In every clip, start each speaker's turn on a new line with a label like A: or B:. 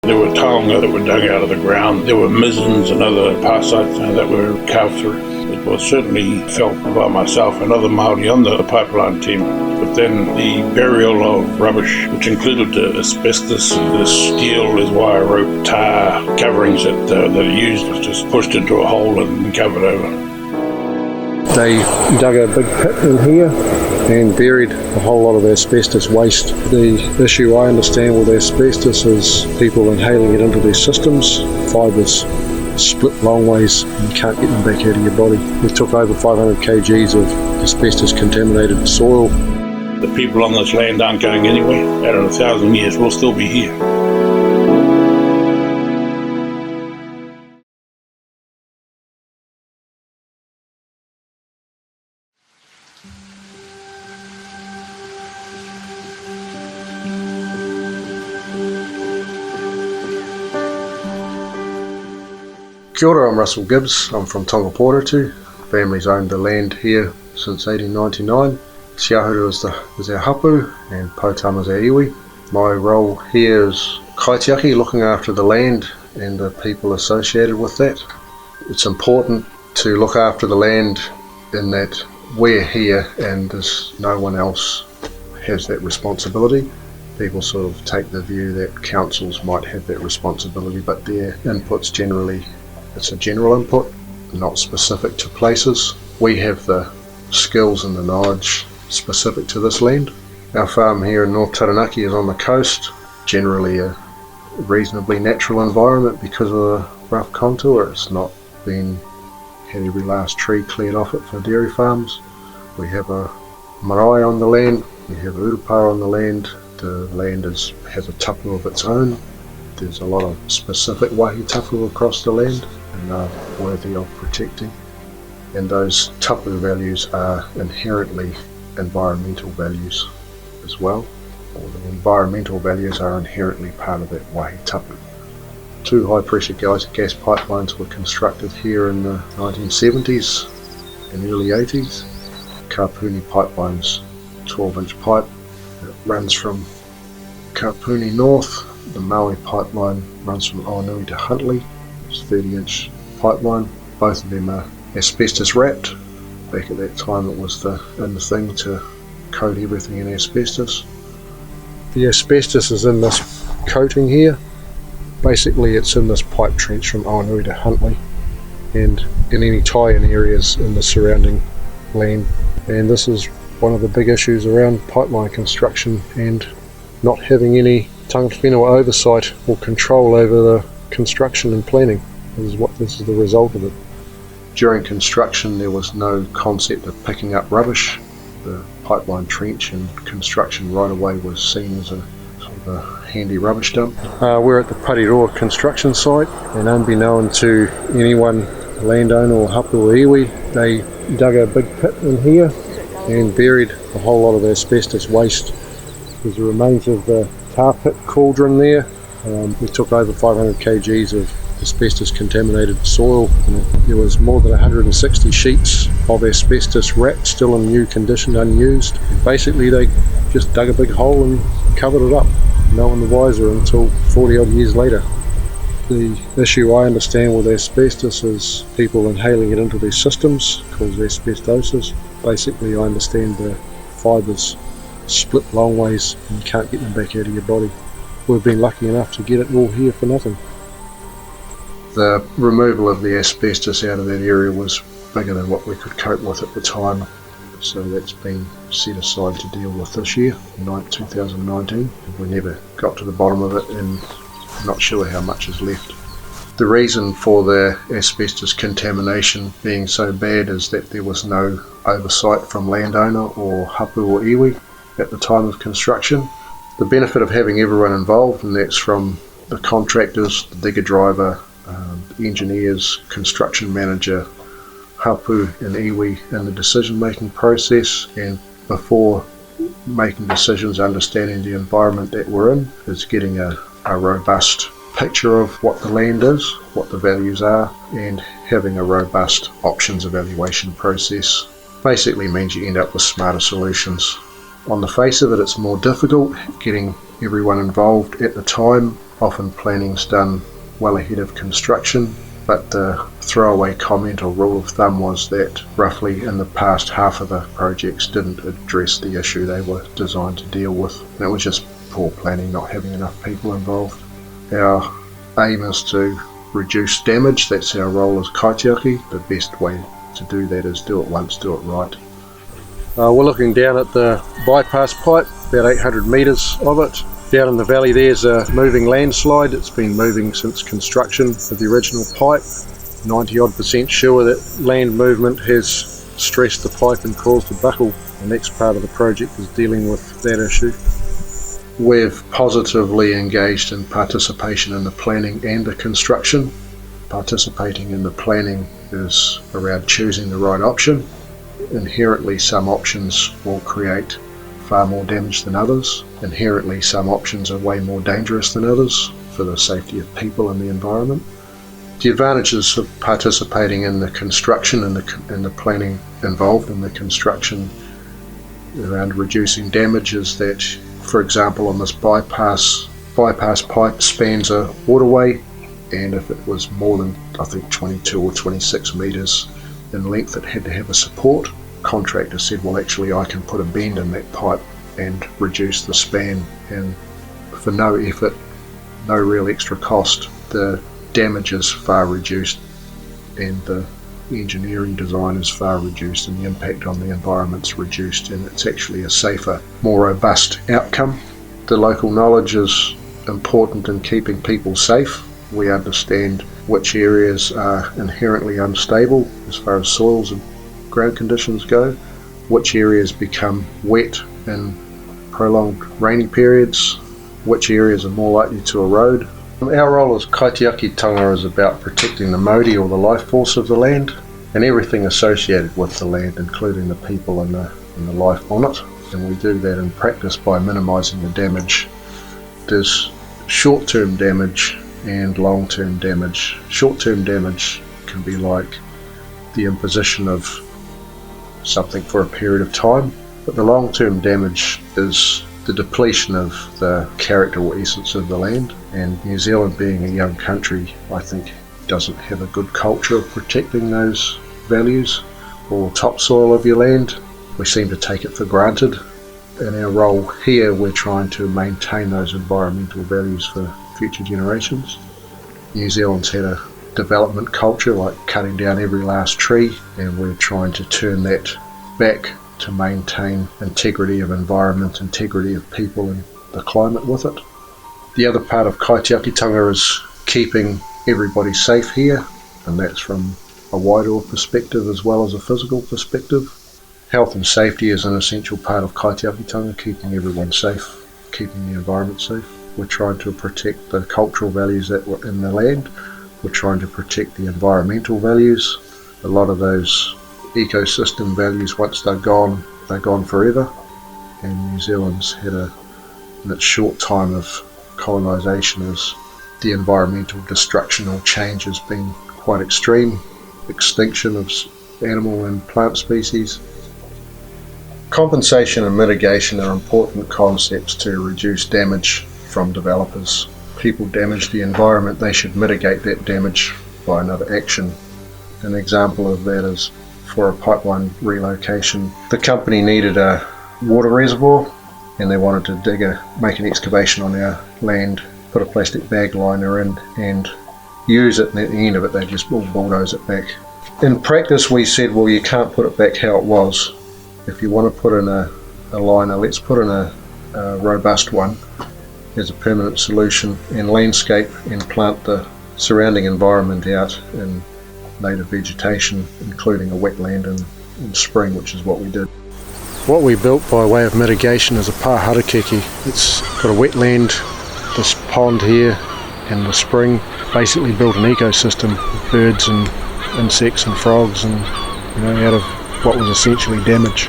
A: There were taonga that were dug out of the ground. There were mizens and other parasites that were carved through. It was certainly felt by myself and other Māori on the pipeline team. But then the burial of rubbish, which included asbestos, the steel, there's wire rope, tar coverings that are used, was just pushed into a hole and covered over.
B: They dug a big pit in here and buried a whole lot of asbestos waste. The issue I understand with asbestos is people inhaling it into their systems. Fibres split long ways and you can't get them back out of your body. We took over 500 kgs of asbestos contaminated soil.
A: The people on this land aren't going anywhere. Out of 1,000 years, we'll still be here.
B: Kia ora, I'm Russell Gibbs. I'm from Tonga Poratu. Family's owned the land here since 1899. Te Ahuru is our hapu and Potama is our iwi. My role here is kaitiaki, looking after the land and the people associated with that. It's important to look after the land in that we're here and there's no one else has that responsibility. People sort of take the view that councils might have that responsibility, but their input's generally, it's a general input, not specific to places. We have the skills and the knowledge specific to this land. Our farm here in North Taranaki is on the coast, generally a reasonably natural environment because of the rough contour. It's not had every last tree cleared off it for dairy farms. We have a marae on the land, we have a urupara on the land. The land has a tapu of its own. There's a lot of specific wāhi tapu across the land and are worthy of protecting. And those tapu values are inherently environmental values as well. Or the environmental values are inherently part of that wāhi tapu. 2 high pressure gas pipelines were constructed here in the 1970s and early 80s. Kapuni pipelines, 12-inch pipe that runs from Kapuni north. The Maui pipeline runs from Oanui to Huntly. It's a 30-inch pipeline. Both of them are asbestos wrapped. Back at that time it was the thing to coat everything in asbestos. The asbestos is in this coating here. Basically it's in this pipe trench from Oanui to Huntly and in any tie-in areas in the surrounding land. And this is one of the big issues around pipeline construction and not having any tangata whenua oversight or control over the construction and planning. This is the result of it. During construction there was no concept of picking up rubbish. The pipeline trench and construction right away was seen as a sort of a handy rubbish dump. We're at the Pariroa construction site and unbeknown to anyone, landowner or hapu or iwi, they dug a big pit in here and buried a whole lot of asbestos waste. There's the remains of the tar pit cauldron there. We took over 500 kgs of asbestos contaminated soil. And there was more than 160 sheets of asbestos wrapped, still in new condition, unused. Basically they just dug a big hole and covered it up. No one the wiser until 40 odd years later. The issue I understand with asbestos is people inhaling it into their systems, called asbestosis. Basically I understand the fibres split long ways and you can't get them back out of your body. We've been lucky enough to get it all here for nothing. The removal of the asbestos out of that area was bigger than what we could cope with at the time, so that's been set aside to deal with this year, 2019. We never got to the bottom of it and I'm not sure how much is left. The reason for the asbestos contamination being so bad is that there was no oversight from landowner or hapu or iwi at the time of construction. The benefit of having everyone involved, and that's from the contractors, the digger driver, engineers, construction manager, hapu and iwi in the decision making process, and before making decisions understanding the environment that we're in, is getting a robust picture of what the land is, what the values are, and having a robust options evaluation process. Basically means you end up with smarter solutions. On the face of it, it's more difficult getting everyone involved at the time Often planning's done well ahead of construction, but the throwaway comment or rule of thumb was that roughly in the past half of the projects didn't address the issue they were designed to deal with. And it was just poor planning, not having enough people involved. Our aim is to reduce damage. That's our role as kaitiaki. The best way to do that is do it once, do it right. We're looking down at the bypass pipe, about 800 metres of it. Down in the valley there's a moving landslide. It's been moving since construction of the original pipe. 90% sure that land movement has stressed the pipe and caused a buckle. The next part of the project is dealing with that issue. We've positively engaged in participation in the planning and the construction. Participating in the planning is around choosing the right option. Inherently, some options will create far more damage than others. Inherently, some options are way more dangerous than others for the safety of people and the environment. The advantages of participating in the construction and the planning involved in the construction around reducing damage is that, for example, on this bypass pipe spans a waterway, and if it was more than, I think, 22 or 26 metres in length, it had to have a support. Contractor said, well, actually I can put a bend in that pipe and reduce the span, and for no effort, no real extra cost, the damage is far reduced and the engineering design is far reduced and the impact on the environment's reduced, and it's actually a safer, more robust outcome. The local knowledge is important in keeping people safe. We understand which areas are inherently unstable as far as soils and ground conditions go, which areas become wet in prolonged rainy periods, which areas are more likely to erode. Our role as kaitiakitanga is about protecting the mauri, or the life force of the land, and everything associated with the land, including the people and the life on it. And we do that in practice by minimising the damage. There's short-term damage and long-term damage. Short-term damage can be like the imposition of something for a period of time, but the long-term damage is the depletion of the character or essence of the land. And New Zealand, being a young country, I think doesn't have a good culture of protecting those values or topsoil of your land. We seem to take it for granted. In our role here, we're trying to maintain those environmental values for future generations. New Zealand's had a development culture, like cutting down every last tree, and we're trying to turn that back to maintain integrity of environment, integrity of people and the climate with it. The other part of kaitiakitanga is keeping everybody safe here, and that's from a wider perspective as well as a physical perspective. Health and safety is an essential part of kaitiakitanga, keeping everyone safe, keeping the environment safe. We're trying to protect the cultural values that were in the land. We're trying to protect the environmental values. A lot of those ecosystem values, once they're gone forever. And New Zealand's had in its short time of colonisation, is the environmental destruction or change has been quite extreme. Extinction of animal and plant species. Compensation and mitigation are important concepts to reduce damage from developers. People damage the environment, they should mitigate that damage by another action. An example of that is for a pipeline relocation. The company needed a water reservoir and they wanted to make an excavation on our land, put a plastic bag liner in and use it, and at the end of it they just bulldoze it back. In practice we said, well, you can't put it back how it was. If you want to put in a liner, let's put in a robust one as a permanent solution and landscape and plant the surrounding environment out in native vegetation, including a wetland in spring, which is what we did. What we built by way of mitigation is a pāharakeke. It's got a wetland, this pond here, and the spring. Basically built an ecosystem of birds and insects and frogs, and out of what was essentially damage.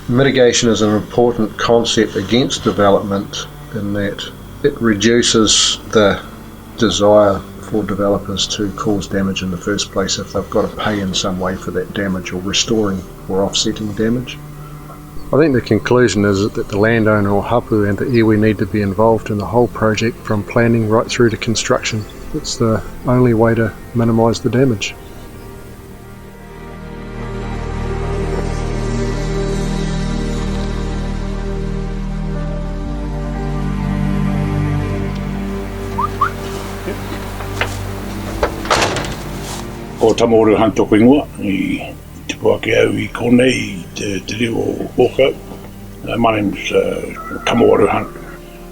B: Mitigation is an important concept against development in that it reduces the desire for developers to cause damage in the first place if they've got to pay in some way for that damage, or restoring or offsetting damage. I think the conclusion is that the landowner or hapu and the iwi need to be involved in the whole project from planning right through to construction. It's the only way to minimise the damage.
A: O tamoru hantoko ingoa, I te puake au I kone I te reo Oko. My name's Tamoru Hunt.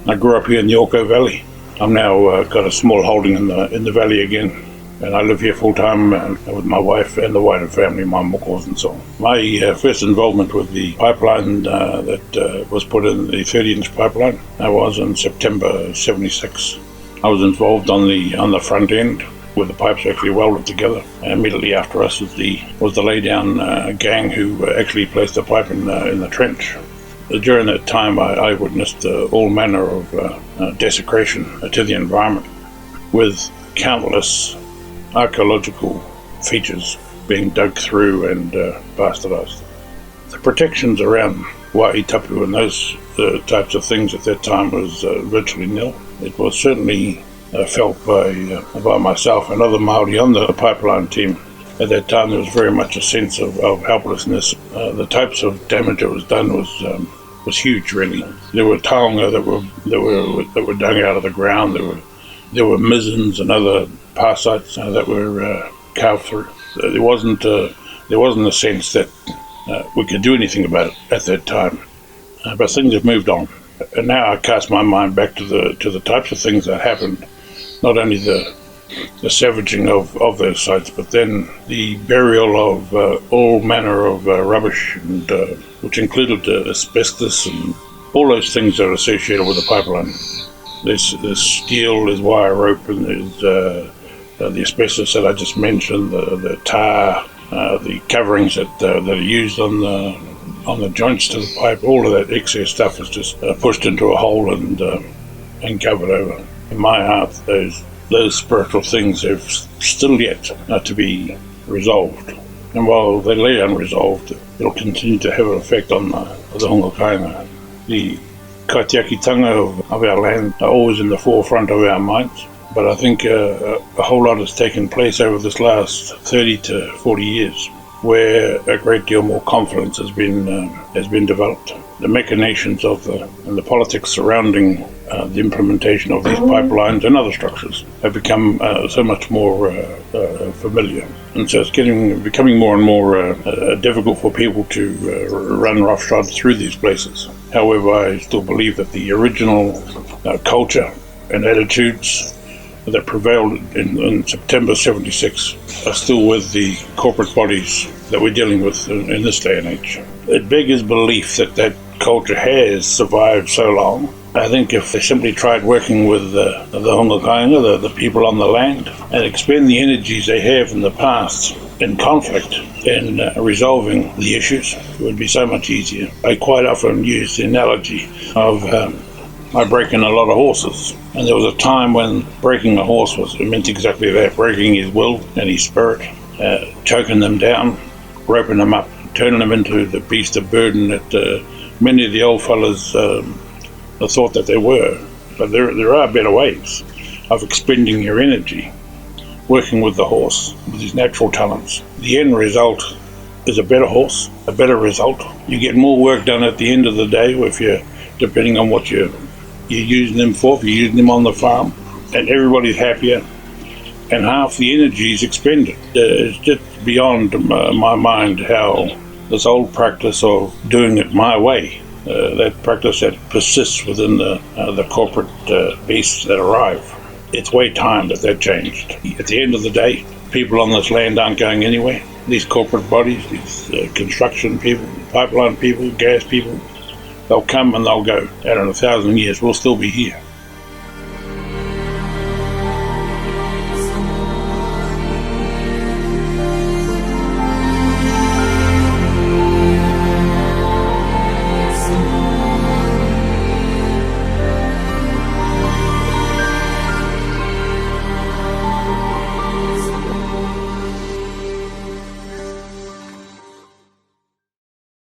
A: I grew up here in the Oko Valley. I've now got a small holding in the valley again, and I live here full time with my wife and the wider family, my mokos and so on. My first involvement with the pipeline that was put in, the 30-inch pipeline, was in September '76. I was involved on the front end, where the pipes actually welded together. Immediately after us was the laydown gang who actually placed the pipe in the trench. During that time, I witnessed all manner of desecration to the environment, with countless archaeological features being dug through and bastardized. The protections around wai tapu and those types of things at that time was virtually nil. It was certainly felt by myself and other Māori on the pipeline team. At that time, there was very much a sense of helplessness. The types of damage that was done was huge, really. There were taonga that were dug out of the ground. There were mizens and other parasites that were carved through. There wasn't a sense that we could do anything about it at that time. But things have moved on, and now I cast my mind back to the types of things that happened. Not only the savaging of those sites, but then the burial of all manner of rubbish, and which included asbestos and all those things that are associated with the pipeline. There's steel, there's wire rope, and there's the asbestos that I just mentioned, the tar, the coverings that are used on the joints to the pipe. All of that excess stuff is just pushed into a hole and covered over. In my heart, those spiritual things have still yet to be resolved. And while they lay unresolved, it'll continue to have an effect on the honga kainga. The kaitiakitanga of our land are always in the forefront of our minds, but I think a whole lot has taken place over this last 30 to 40 years, where a great deal more confidence has been developed. The machinations and the politics surrounding the implementation of these pipelines and other structures have become so much more familiar, and so it's becoming more and more difficult for people to run roughshod through these places. However, I still believe that the original culture and attitudes that prevailed in September '76 are still with the corporate bodies that we're dealing with in this day and age. It beggars belief that culture has survived so long. I think if they simply tried working with the honga kainga, the people on the land, and expend the energies they have in the past in conflict and resolving the issues, it would be so much easier. I quite often use the analogy of I break in a lot of horses, and there was a time when breaking a horse meant exactly that, breaking his will and his spirit, choking them down, roping them up, turning them into the beast of burden that many of the old fellas thought that they were. But there are better ways of expending your energy, working with the horse, with his natural talents. The end result is a better horse, a better result. You get more work done at the end of the day, depending on what you're using them for. If you're using them on the farm, and everybody's happier, and half the energy is expended. It's just beyond my mind how this old practice of doing it my way, that practice that persists within the corporate beasts that arrive, it's way time that changed. At the end of the day, people on this land aren't going anywhere. These corporate bodies, these construction people, pipeline people, gas people, they'll come and they'll go. And in 1,000 years, we'll still be here.